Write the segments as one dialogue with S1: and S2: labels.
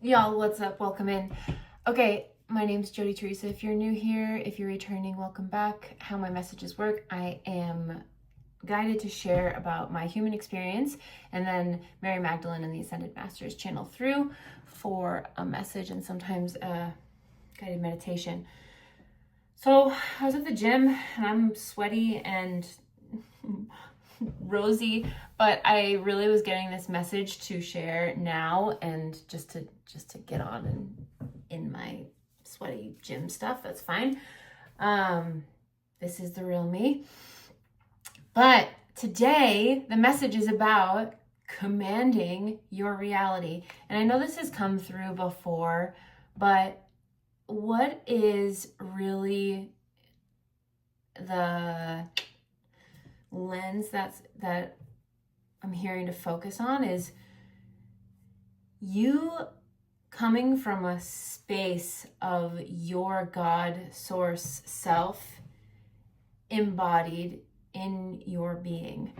S1: Y'all, what's up? Welcome in. Okay, my name's Jody Teresa. If you're new here, if you're returning, welcome back. How my messages work, I am guided to share about my human experience, and then Mary Magdalene and the Ascended Masters channel through for a message and sometimes a guided meditation. So I was at the gym and I'm sweaty and rosy, but I really was getting this message to share now, and just to get on and in my sweaty gym stuff. That's fine. This is the real me. But today the message is about commanding your reality. And I know this has come through before, but what is really the lens that I'm hearing to focus on is you coming from a space of your God source self embodied in your being.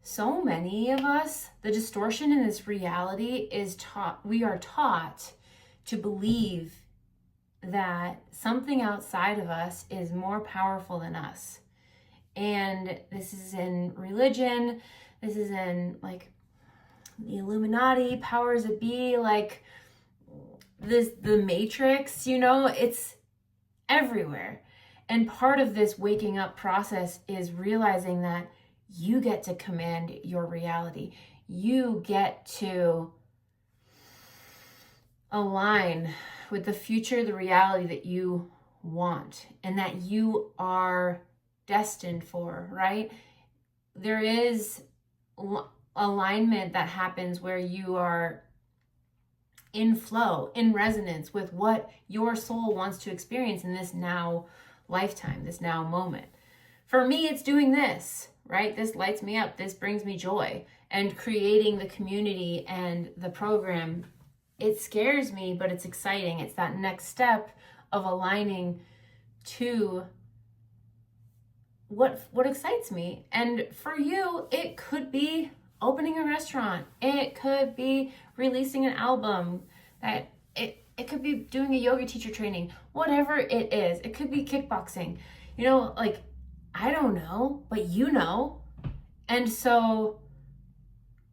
S1: So many of us, the distortion in this reality is we are taught to believe that something outside of us is more powerful than us. And this is in religion, this is in like the Illuminati, powers that be, like the Matrix, it's everywhere. And part of this waking up process is realizing that you get to command your reality. You get to align with the future, the reality that you want and that you are destined for, right? There is alignment that happens where you are in flow, in resonance with what your soul wants to experience in this now lifetime, this now moment. For me, it's doing this, right? This lights me up. This brings me joy. And creating the community and the program, it scares me, but it's exciting. It's that next step of aligning to what excites me. And for you, it could be opening a restaurant. It could be releasing an album. It could be doing a yoga teacher training. Whatever it is. It could be kickboxing. I don't know, but you know. And so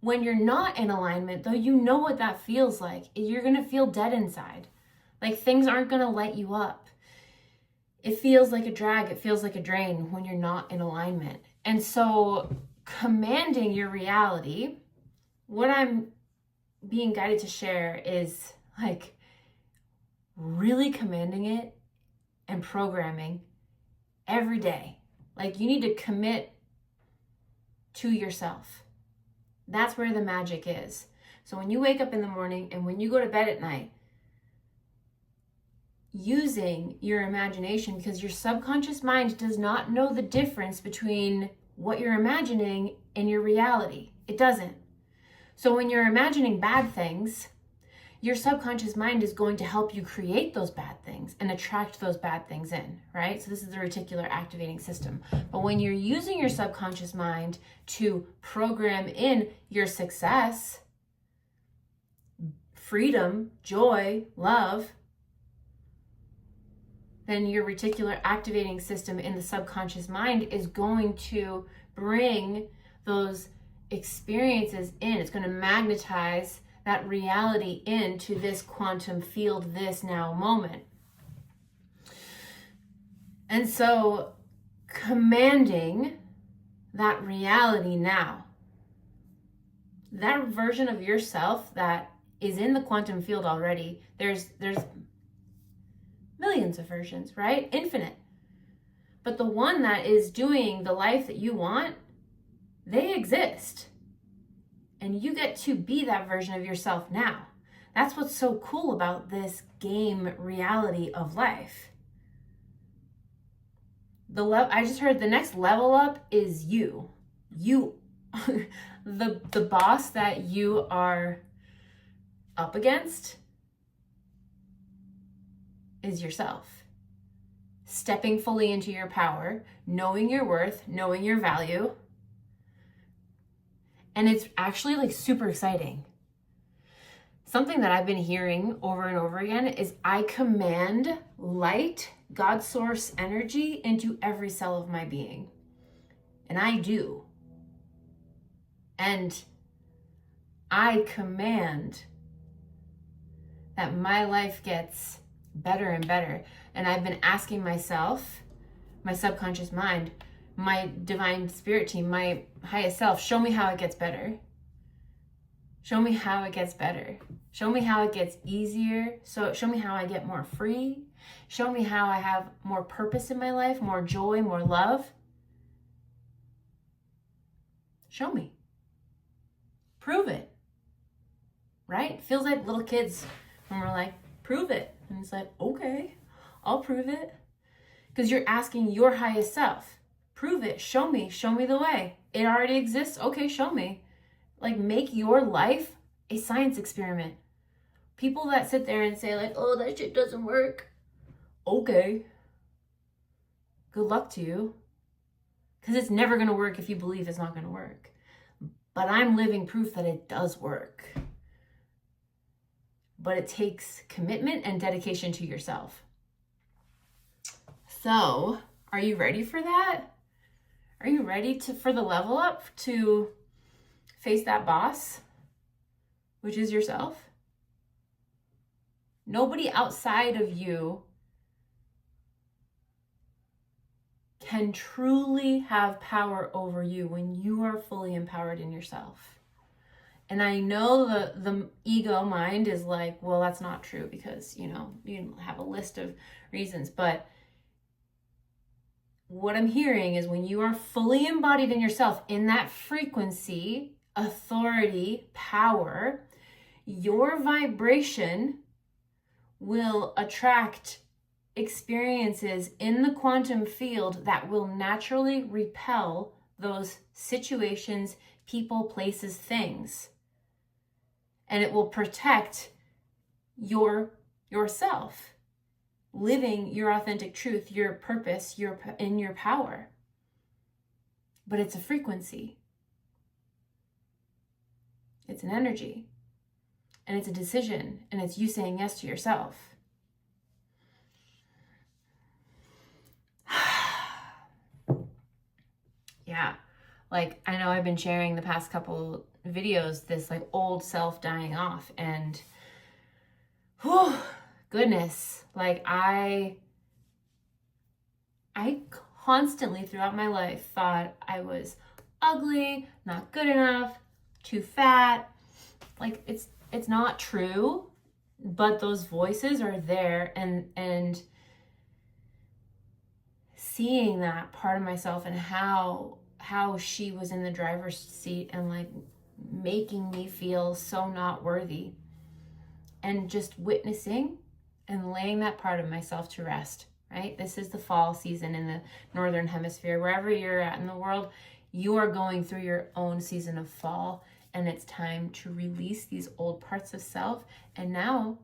S1: when you're not in alignment, though, you know what that feels like. You're going to feel dead inside. Like things aren't going to light you up. It feels like a drag. It feels like a drain when you're not in alignment. And so commanding your reality, what I'm being guided to share is like really commanding it and programming every day. Like you need to commit to yourself. That's where the magic is. So when you wake up in the morning and when you go to bed at night, using your imagination, because your subconscious mind does not know the difference between what you're imagining and your reality. It doesn't. So when you're imagining bad things, your subconscious mind is going to help you create those bad things and attract those bad things in, right? So this is the reticular activating system. But when you're using your subconscious mind to program in your success, freedom, joy, love, then your reticular activating system in the subconscious mind is going to bring those experiences in. It's going to magnetize that reality into this quantum field, this now moment. And so commanding that reality now, that version of yourself that is in the quantum field already, there's millions of versions, right? Infinite. But the one that is doing the life that you want, they exist. And you get to be that version of yourself now. That's what's so cool about this game reality of life. I just heard the next level up is you. You, the boss that you are up against is yourself. Stepping fully into your power, knowing your worth, knowing your value. And it's actually like super exciting. something that I've been hearing over and over again is I command light, God source energy into every cell of my being. And I do. And I command that my life gets better and better. And I've been asking myself, my subconscious mind, my divine spirit team, my highest self, show me how it gets better. Show me how it gets better. Show me how it gets easier. So show me how I get more free. Show me how I have more purpose in my life, more joy, more love. Show me. Prove it. Right? Feels like little kids when we're like, prove it. And it's like, okay, I'll prove it. Because you're asking your highest self, prove it, show me the way. It already exists, okay, show me. Like, make your life a science experiment. People that sit there and say like, oh, that shit doesn't work. Okay. Good luck to you. Because it's never going to work if you believe it's not going to work. But I'm living proof that it does work. But it takes commitment and dedication to yourself. So, are you ready for that? Are you ready for the level up to face that boss, which is yourself? Nobody outside of you can truly have power over you when you are fully empowered in yourself. And I know the ego mind is like, well, that's not true because, you have a list of reasons. But what I'm hearing is when you are fully embodied in yourself, in that frequency, authority, power, your vibration will attract experiences in the quantum field that will naturally repel those situations, people, places, things. And it will protect yourself, living your authentic truth, your purpose, in your power. But it's a frequency. It's an energy. And it's a decision. And it's you saying yes to yourself. Yeah. Like, I know I've been sharing the past couple videos, this like old self dying off, and whew, goodness, like I constantly throughout my life thought I was ugly, not good enough, too fat. Like it's not true, but those voices are there, and seeing that part of myself and how she was in the driver's seat and like making me feel so not worthy, and just witnessing and laying that part of myself to rest, right? This is the fall season in the Northern Hemisphere. Wherever you're at in the world, you are going through your own season of fall, and it's time to release these old parts of self and now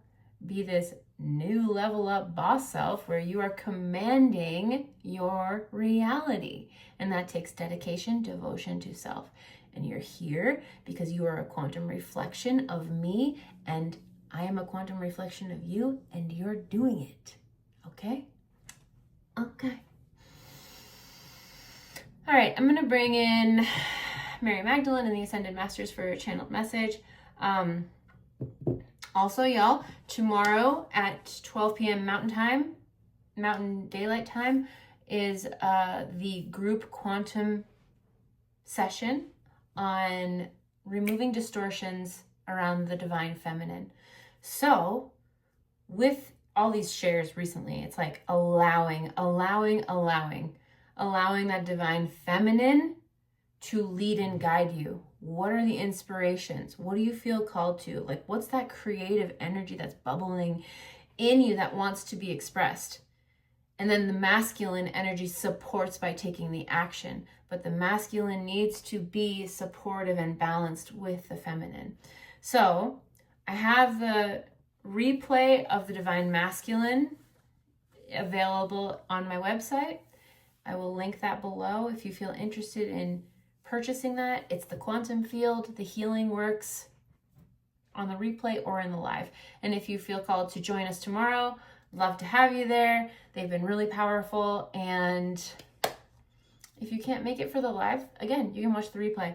S1: be this new level up boss self where you are commanding your reality. And that takes dedication, devotion to self. And you're here because you are a quantum reflection of me, and I am a quantum reflection of you, and you're doing it. Okay? Okay. All right, I'm going to bring in Mary Magdalene and the Ascended Masters for a channeled message. Also, y'all, tomorrow at 12 p.m. Mountain Daylight Time, is the group quantum session on removing distortions around the divine feminine. So with all these shares recently, it's like allowing that divine feminine to lead and guide you. What are the inspirations? What do you feel called to? Like, what's that creative energy that's bubbling in you that wants to be expressed? And then the masculine energy supports by taking the action. But the masculine needs to be supportive and balanced with the feminine. So I have the replay of the Divine Masculine available on my website. I will link that below if you feel interested in purchasing that. It's the quantum field, the healing works on the replay or in the live. And if you feel called to join us tomorrow, love to have you there. They've been really powerful. And if you can't make it for the live, again, you can watch the replay.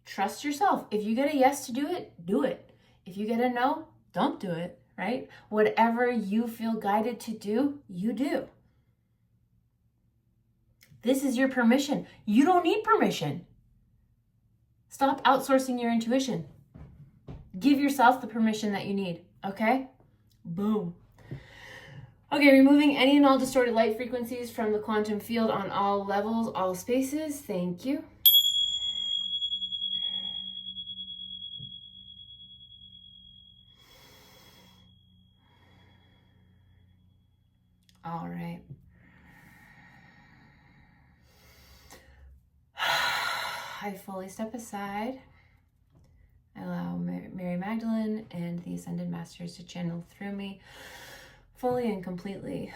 S1: Trust yourself. If you get a yes to do it, do it. If you get a no, don't do it, right? Whatever you feel guided to do, you do. This is your permission. You don't need permission. Stop outsourcing your intuition. Give yourself the permission that you need, okay? Boom. Okay, removing any and all distorted light frequencies from the quantum field on all levels, all spaces. Thank you. All right. I fully step aside. I allow Mary Magdalene and the Ascended Masters to channel through me fully and completely.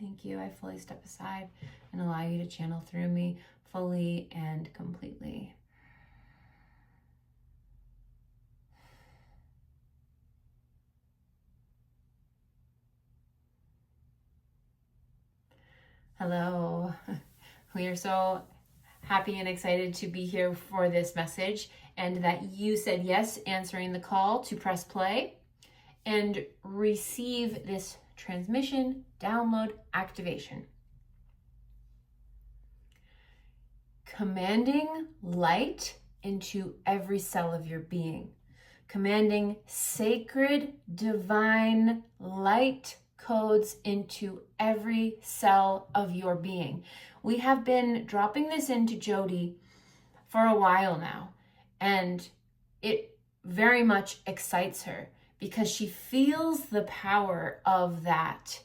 S1: Thank you. I fully step aside and allow you to channel through me fully and completely. Hello. We are so happy and excited to be here for this message, and that you said yes, answering the call to press play and receive this transmission, download, activation. Commanding light into every cell of your being. Commanding sacred, divine light codes into every cell of your being. We have been dropping this into Jody for a while now, and it very much excites her because she feels the power of that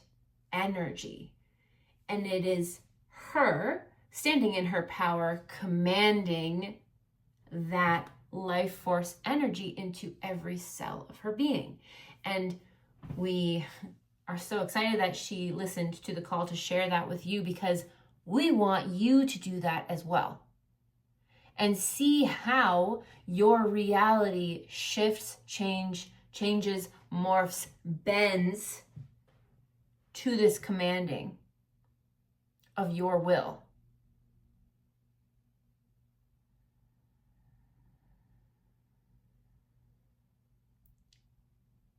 S1: energy. And it is her standing in her power, commanding that life force energy into every cell of her being. And we are so excited that she listened to the call to share that with you, because we want you to do that as well. And see how your reality shifts, changes, morphs, bends to this commanding of your will.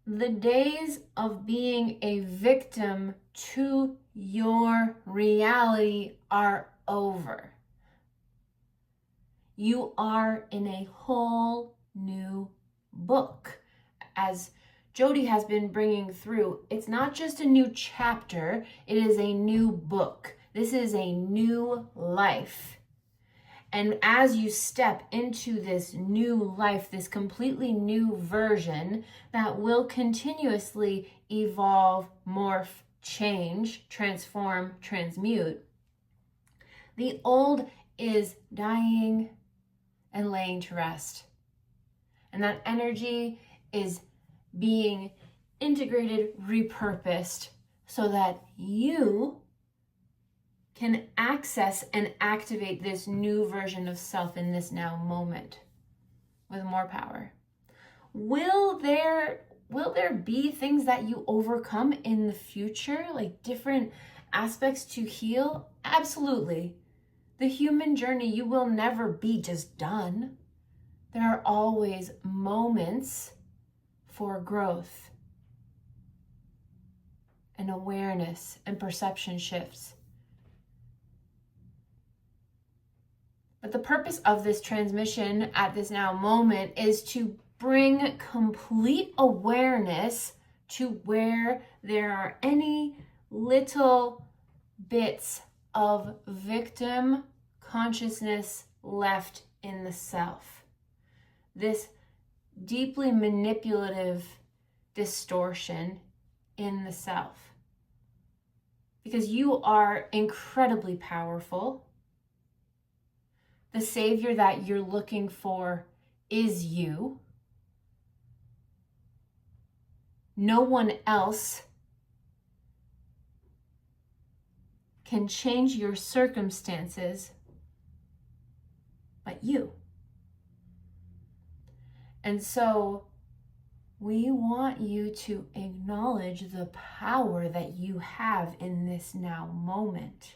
S1: The days of being a victim to your reality are over. You are in a whole new book. As Jody has been bringing through, it's not just a new chapter, it is a new book. This is a new life. And as you step into this new life, this completely new version that will continuously evolve, morph, change, transform, transmute, the old is dying and laying to rest. And that energy is being integrated, repurposed, so that you can access and activate this new version of self in this now moment with more power. Will there be things that you overcome in the future, like different aspects to heal? Absolutely. The human journey, you will never be just done. There are always moments for growth and awareness and perception shifts. But the purpose of this transmission at this now moment is to bring complete awareness to where there are any little bits of victim consciousness left in the self. This deeply manipulative distortion in the self. Because you are incredibly powerful. The savior that you're looking for is you. No one else can change your circumstances but you. And so we want you to acknowledge the power that you have in this now moment,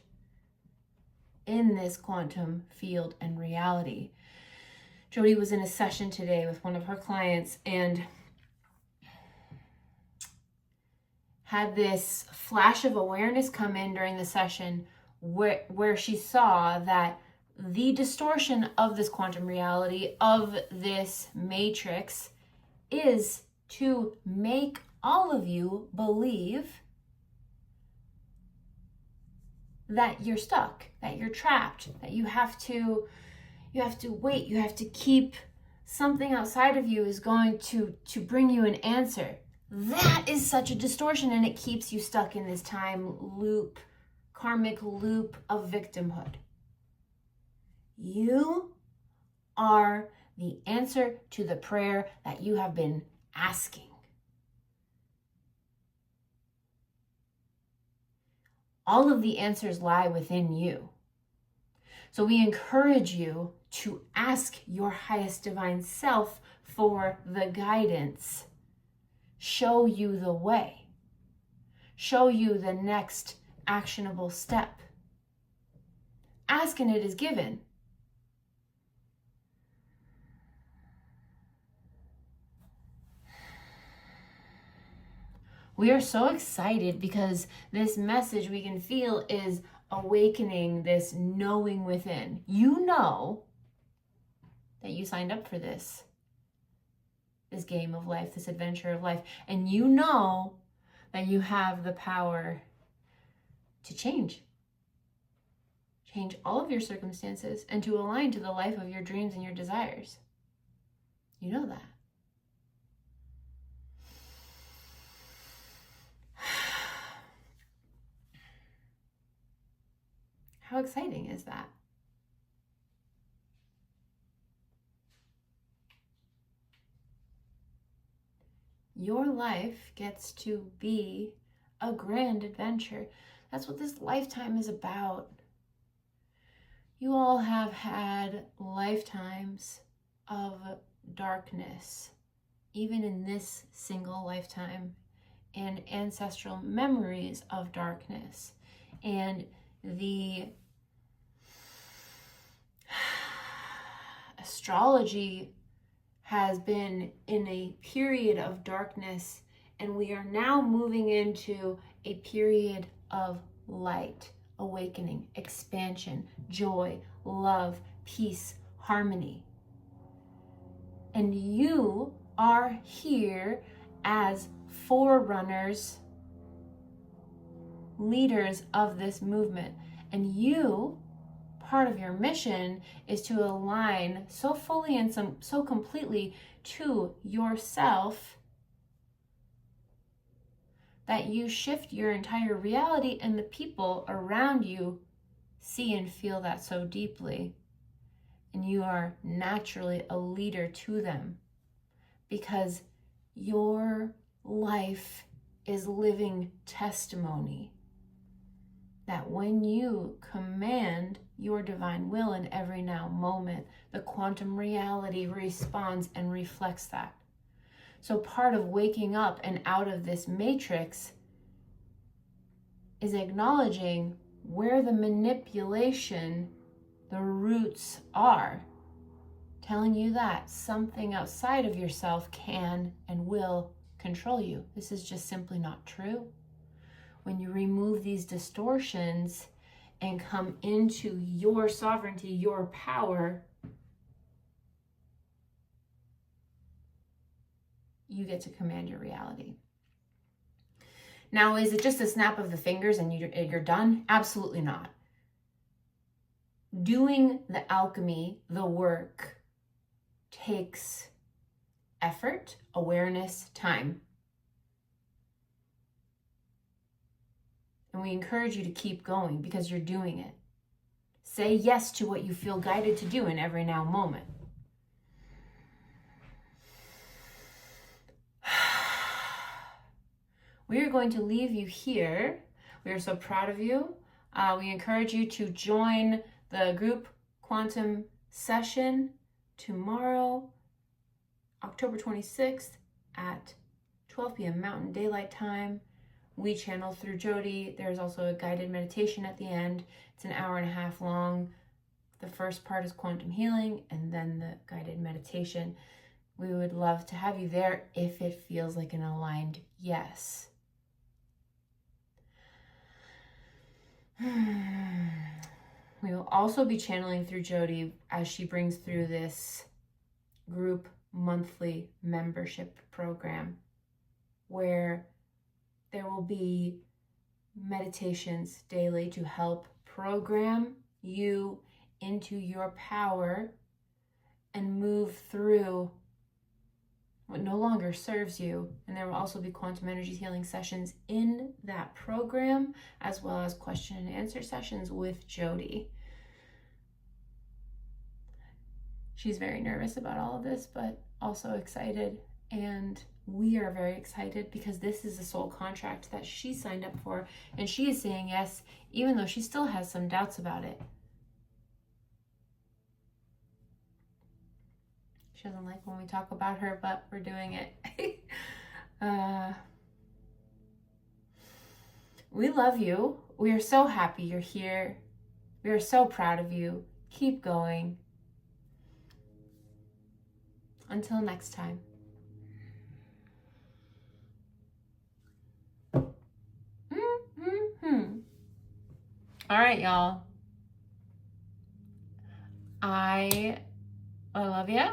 S1: in this quantum field and reality. Jody was in a session today with one of her clients and had this flash of awareness come in during the session where she saw that the distortion of this quantum reality, of this matrix, is to make all of you believe that you're stuck, that you're trapped, that you have to wait, you have to keep something outside of you is going to bring you an answer. That is such a distortion, and it keeps you stuck in this time loop, karmic loop of victimhood. You are the answer to the prayer that you have been asking. All of the answers lie within you. So we encourage you to ask your highest divine self for the guidance. Show you the way. Show you the next actionable step. Ask and it is given. We are so excited because this message we can feel is awakening this knowing within. You know that you signed up for this game of life, this adventure of life, and you know that you have the power to change all of your circumstances and to align to the life of your dreams and your desires. You know that. How exciting is that? Your life gets to be a grand adventure. That's what this lifetime is about. You all have had lifetimes of darkness, even in this single lifetime, and ancestral memories of darkness. And the astrology has been in a period of darkness, and we are now moving into a period of light, awakening, expansion, joy, love, peace, harmony. And you are here as forerunners, leaders of this movement. And you, part of your mission is to align so fully and so completely to yourself that you shift your entire reality, and the people around you see and feel that so deeply. And you are naturally a leader to them because your life is living testimony that when you command your divine will in every now moment, the quantum reality responds and reflects that. So part of waking up and out of this matrix is acknowledging where the manipulation, the roots are, telling you that something outside of yourself can and will control you. This is just simply not true. When you remove these distortions and come into your sovereignty, your power, you get to command your reality. Now, is it just a snap of the fingers and you're done? Absolutely not. Doing the alchemy, the work, takes effort, awareness, time. And we encourage you to keep going because you're doing it. Say yes to what you feel guided to do in every now moment. We are going to leave you here. We are so proud of you. We encourage you to join the group quantum session tomorrow October 26th at 12 p.m. Mountain Daylight Time. We channel through Jody. There's also a guided meditation at the end. It's an hour and a half long. The first part is quantum healing and then the guided meditation. We would love to have you there if it feels like an aligned yes. We will also be channeling through Jody as she brings through this group monthly membership program where there will be meditations daily to help program you into your power and move through what no longer serves you. And there will also be quantum energy healing sessions in that program, as well as question and answer sessions with Jody. She's very nervous about all of this, but also excited. And we are very excited because this is a soul contract that she signed up for. And she is saying yes, even though she still has some doubts about it. She doesn't like when we talk about her, but we're doing it. We love you. We are so happy you're here. We are so proud of you. Keep going. Until next time. All right, y'all. I love you.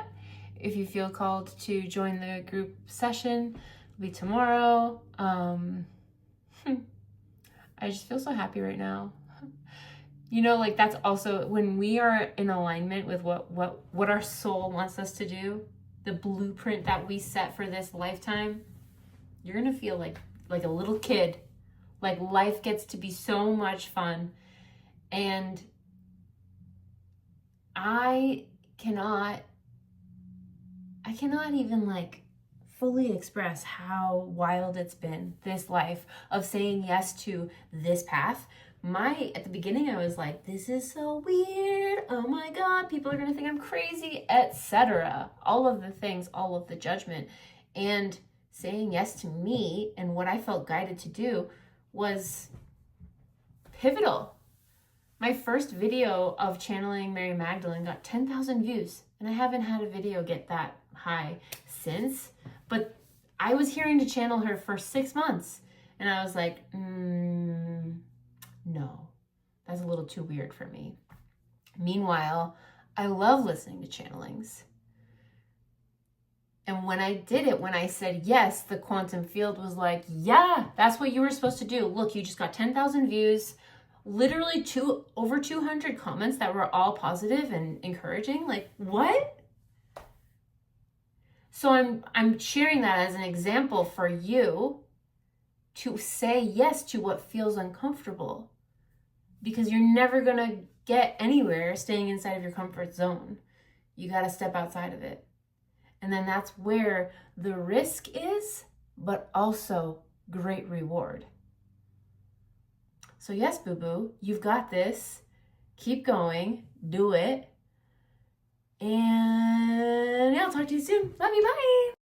S1: If you feel called to join the group session, it'll be tomorrow. I just feel so happy right now. You know, like that's also when we are in alignment with what our soul wants us to do, the blueprint that we set for this lifetime, you're gonna feel like a little kid. Like life gets to be so much fun. And I cannot even like fully express how wild it's been, this life of saying yes to this path. At the beginning I was like, this is so weird. Oh my God, people are gonna think I'm crazy, etc. All of the things, all of the judgment. And saying yes to me and what I felt guided to do was pivotal. My first video of channeling Mary Magdalene got 10,000 views, and I haven't had a video get that high since, but I was hearing to channel her for 6 months, and I was like, no, that's a little too weird for me. Meanwhile, I love listening to channelings. And when I did it, when I said yes, the quantum field was like, yeah, that's what you were supposed to do. Look, you just got 10,000 views, literally over 200 comments that were all positive and encouraging. Like, what? So I'm sharing that as an example for you to say yes to what feels uncomfortable, because you're never going to get anywhere staying inside of your comfort zone. You got to step outside of it. And then that's where the risk is, but also great reward. So yes, boo-boo, you've got this. Keep going. Do it. And yeah, I'll talk to you soon. Love you. Bye.